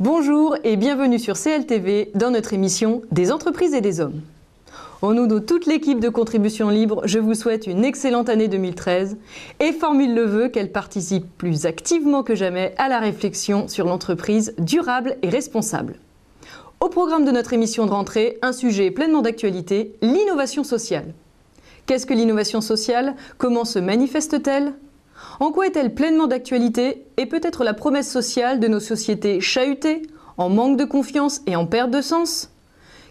Bonjour et bienvenue sur CLTV dans notre émission Des entreprises et des hommes. Au nom de toute l'équipe de Contribution Libre, je vous souhaite une excellente année 2013 et formule le vœu qu'elle participe plus activement que jamais à la réflexion sur l'entreprise durable et responsable. Au programme de notre émission de rentrée, un sujet pleinement d'actualité, l'innovation sociale. Qu'est-ce que l'innovation sociale? Comment se manifeste-t-elle? En quoi est-elle pleinement d'actualité et peut-être la promesse sociale de nos sociétés chahutées, en manque de confiance et en perte de sens?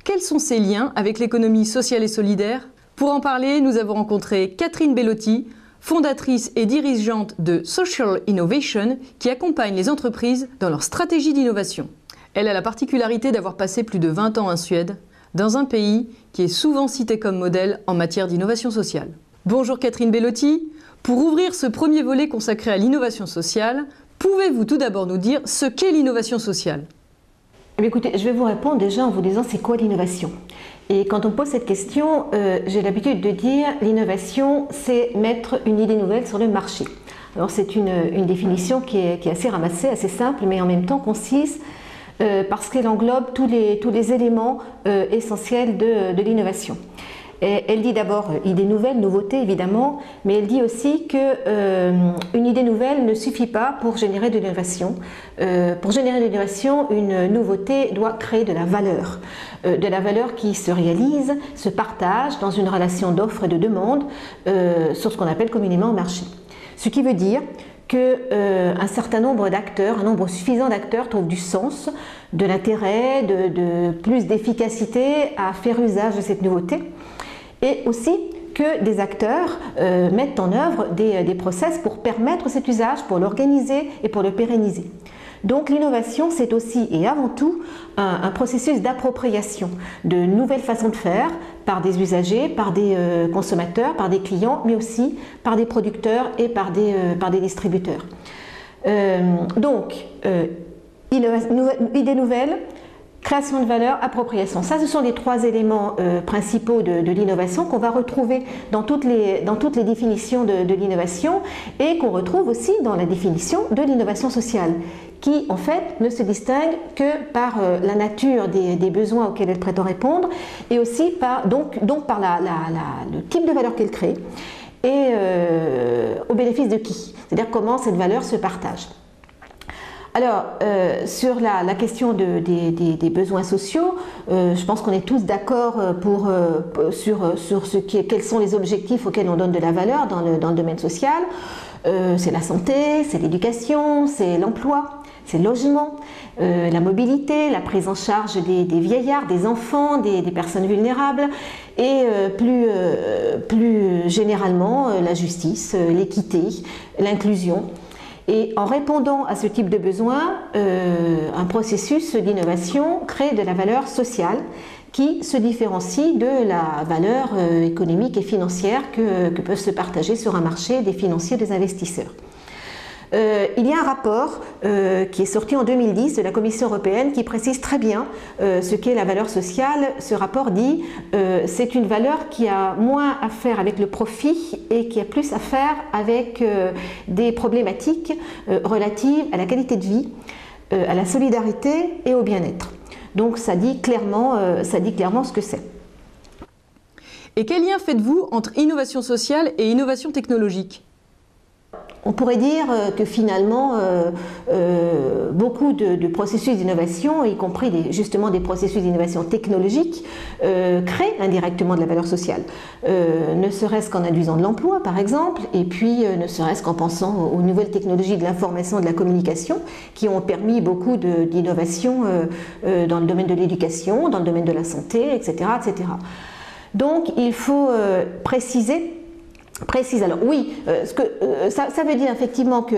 Quels sont ses liens avec l'économie sociale et solidaire? Pour en parler, nous avons rencontré Catherine Bellotti, fondatrice et dirigeante de Social Innovation, qui accompagne les entreprises dans leur stratégie d'innovation. Elle a la particularité d'avoir passé plus de 20 ans en Suède, dans un pays qui est souvent cité comme modèle en matière d'innovation sociale. Bonjour Catherine Bellotti. Pour ouvrir ce premier volet consacré à l'innovation sociale, pouvez-vous tout d'abord nous dire ce qu'est l'innovation sociale? Écoutez, je vais vous répondre déjà en vous disant c'est quoi l'innovation. Et quand on pose cette question, j'ai l'habitude de dire l'innovation, c'est mettre une idée nouvelle sur le marché. Alors c'est une définition qui est assez ramassée, assez simple, mais en même temps concise, parce qu'elle englobe tous les éléments essentiels de l'innovation. Elle dit d'abord idée nouvelle, nouveauté évidemment, mais elle dit aussi qu'une idée nouvelle ne suffit pas pour générer de l'innovation. Pour générer de l'innovation, une nouveauté doit créer de la valeur qui se réalise, se partage dans une relation d'offre et de demande sur ce qu'on appelle communément le marché. Ce qui veut dire qu'un certain nombre d'acteurs, un nombre suffisant d'acteurs trouvent du sens, de l'intérêt, de plus d'efficacité à faire usage de cette nouveauté. Et aussi que des acteurs mettent en œuvre des process pour permettre cet usage, pour l'organiser et pour le pérenniser. Donc l'innovation, c'est aussi et avant tout un processus d'appropriation de nouvelles façons de faire par des usagers, par des consommateurs, par des clients, mais aussi par des producteurs et par des distributeurs. Idée nouvelle, création de valeur, appropriation. Ça, ce sont les trois éléments principaux de l'innovation qu'on va retrouver dans toutes les définitions de l'innovation et qu'on retrouve aussi dans la définition de l'innovation sociale, qui en fait ne se distingue que par la nature des besoins auxquels elle prétend répondre et aussi par le type de valeur qu'elle crée et au bénéfice de qui, c'est-à-dire comment cette valeur se partage. Alors, sur la question des besoins sociaux, je pense qu'on est tous d'accord sur quels sont les objectifs auxquels on donne de la valeur dans le domaine social. C'est la santé, c'est l'éducation, c'est l'emploi, c'est le logement, la mobilité, la prise en charge des vieillards, des enfants, des personnes vulnérables et plus généralement la justice, l'équité, l'inclusion. Et en répondant à ce type de besoin, un processus d'innovation crée de la valeur sociale qui se différencie de la valeur économique et financière que peuvent se partager sur un marché des financiers et des investisseurs. Il y a un rapport qui est sorti en 2010 de la Commission européenne qui précise très bien ce qu'est la valeur sociale. Ce rapport dit c'est une valeur qui a moins à faire avec le profit et qui a plus à faire avec des problématiques relatives à la qualité de vie, à la solidarité et au bien-être. Donc ça dit clairement ce que c'est. Et quel lien faites-vous entre innovation sociale et innovation technologique ? On pourrait dire que finalement, beaucoup de processus d'innovation, y compris justement des processus d'innovation technologique, créent indirectement de la valeur sociale. Ne serait-ce qu'en induisant de l'emploi, par exemple, et puis ne serait-ce qu'en pensant aux nouvelles technologies de l'information et de la communication, qui ont permis beaucoup d'innovations dans le domaine de l'éducation, dans le domaine de la santé, etc. etc. Donc il faut préciser. Alors oui, ça veut dire effectivement que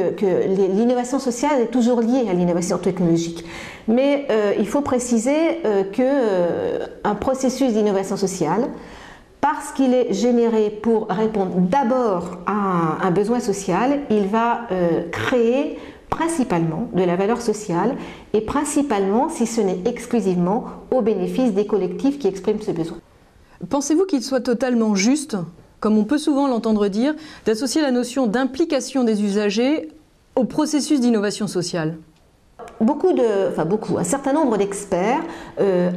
l'innovation sociale est toujours liée à l'innovation technologique. Mais il faut préciser qu'un processus d'innovation sociale, parce qu'il est généré pour répondre d'abord à un besoin social, il va créer principalement de la valeur sociale et principalement, si ce n'est exclusivement, au bénéfice des collectifs qui expriment ce besoin. Pensez-vous qu'il soit totalement juste, comme on peut souvent l'entendre dire, d'associer la notion d'implication des usagers au processus d'innovation sociale? un certain nombre d'experts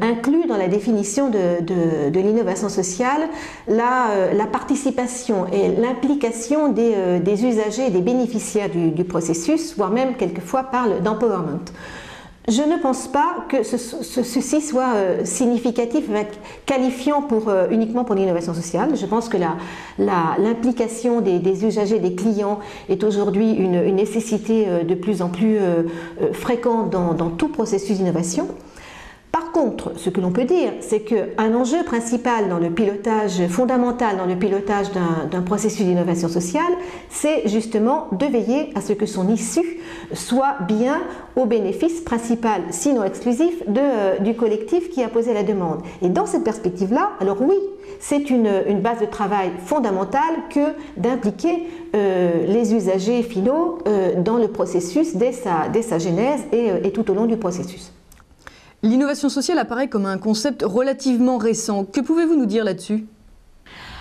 incluent dans la définition de l'innovation sociale la participation et l'implication des usagers et des bénéficiaires du processus, voire même quelquefois parlent d'empowerment. Je ne pense pas que ceci soit significatif, qualifiant uniquement pour l'innovation sociale. Je pense que l'implication des usagers, des clients est aujourd'hui une nécessité de plus en plus fréquente dans tout processus d'innovation. Par contre, ce que l'on peut dire, c'est qu'un enjeu principal dans le pilotage, fondamental dans le pilotage d'un processus d'innovation sociale, c'est justement de veiller à ce que son issue soit bien au bénéfice principal, sinon exclusif, du collectif qui a posé la demande. Et dans cette perspective-là, alors oui, c'est une base de travail fondamentale que d'impliquer les usagers finaux dans le processus dès sa genèse et tout au long du processus. L'innovation sociale apparaît comme un concept relativement récent. Que pouvez-vous nous dire là-dessus ?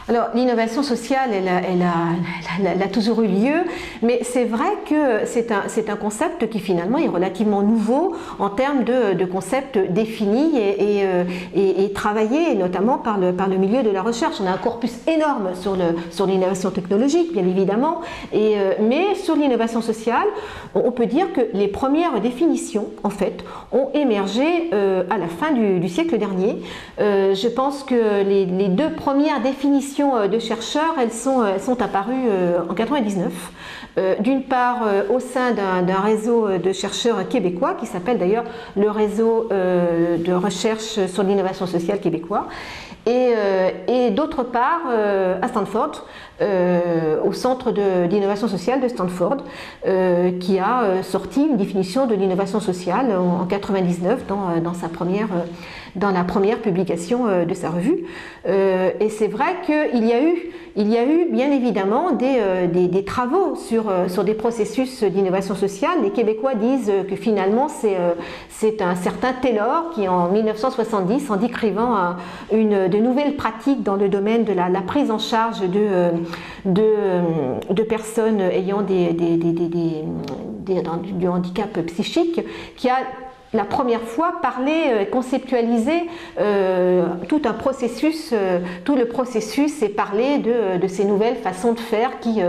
Alors, l'innovation sociale, elle a toujours eu lieu, mais c'est vrai que c'est un concept qui finalement est relativement nouveau en termes de concept défini et travaillé, notamment par le milieu de la recherche. On a un corpus énorme sur l'innovation technologique, bien évidemment, mais sur l'innovation sociale, on peut dire que les premières définitions, en fait, ont émergé à la fin du siècle dernier. Je pense que les deux premières définitions de chercheurs, elles sont apparues en 1999. D'une part au sein d'un réseau de chercheurs québécois qui s'appelle d'ailleurs le réseau de recherche sur l'innovation sociale québécois, et d'autre part à Stanford, au centre d'innovation sociale de Stanford, qui a sorti une définition de l'innovation sociale en 1999 dans la première publication de sa revue. Et c'est vrai qu'il y a eu bien évidemment des travaux sur des processus d'innovation sociale. Les Québécois disent que finalement c'est un certain Taylor qui en 1970, en décrivant de nouvelles pratiques dans le domaine de la prise en charge de personnes ayant du handicap psychique, qui a la première fois parlé, conceptualisé tout un processus, tout le processus et parlé de ces nouvelles façons de faire qui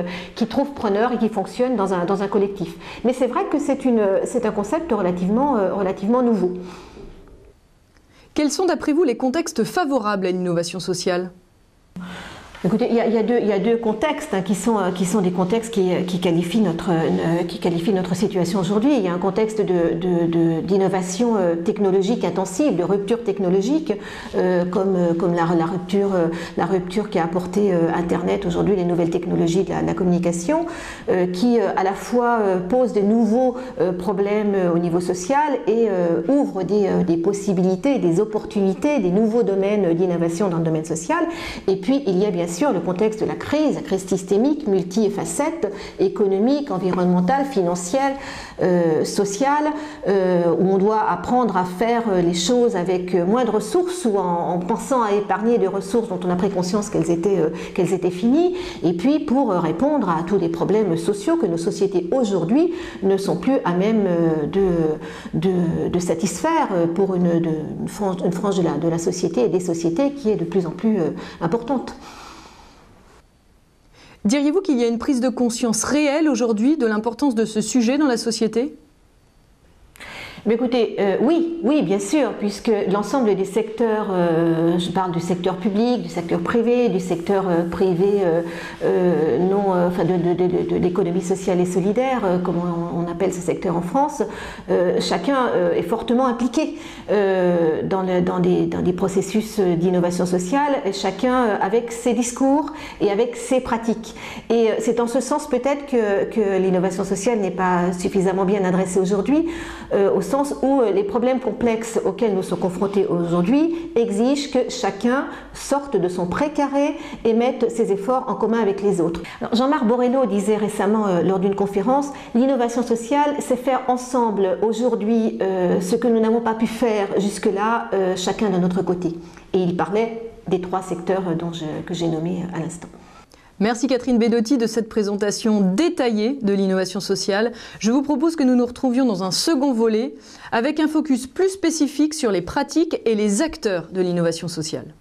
trouvent preneur et qui fonctionnent dans un collectif. Mais c'est vrai que c'est un concept relativement nouveau. Quels sont d'après vous les contextes favorables à l'innovation sociale ? Écoutez, il y a deux contextes qui sont des contextes qui qualifient notre situation aujourd'hui. Il y a un contexte d'innovation technologique intensive, de rupture technologique, comme la rupture qu'a apporté Internet aujourd'hui, les nouvelles technologies de la communication, qui à la fois pose de nouveaux problèmes au niveau social et ouvre des possibilités, des opportunités, des nouveaux domaines d'innovation dans le domaine social. Et puis il y a bien sûr le contexte de la crise systémique, multi-facettes, économique, environnementale, financière, sociale, où on doit apprendre à faire les choses avec moins de ressources ou en pensant à épargner des ressources dont on a pris conscience qu'elles étaient finies, et puis pour répondre à tous les problèmes sociaux que nos sociétés aujourd'hui ne sont plus à même de satisfaire pour une frange de la société et des sociétés qui est de plus en plus importante. Diriez-vous qu'il y a une prise de conscience réelle aujourd'hui de l'importance de ce sujet dans la société ? Mais écoutez, oui, bien sûr, puisque l'ensemble des secteurs, je parle du secteur public, du secteur privé, du secteur privé de l'économie sociale et solidaire, comme on appelle ce secteur en France, chacun est fortement impliqué dans des processus d'innovation sociale, chacun avec ses discours et avec ses pratiques. Et c'est en ce sens peut-être que l'innovation sociale n'est pas suffisamment bien adressée aujourd'hui, au sens où les problèmes complexes auxquels nous sommes confrontés aujourd'hui exigent que chacun sorte de son précaré et mette ses efforts en commun avec les autres. Jean-Marc Borello disait récemment lors d'une conférence, l'innovation sociale, c'est faire ensemble aujourd'hui ce que nous n'avons pas pu faire jusque-là, chacun de notre côté. Et il parlait des trois secteurs que j'ai nommés à l'instant. Merci Catherine Bedotti de cette présentation détaillée de l'innovation sociale. Je vous propose que nous nous retrouvions dans un second volet avec un focus plus spécifique sur les pratiques et les acteurs de l'innovation sociale.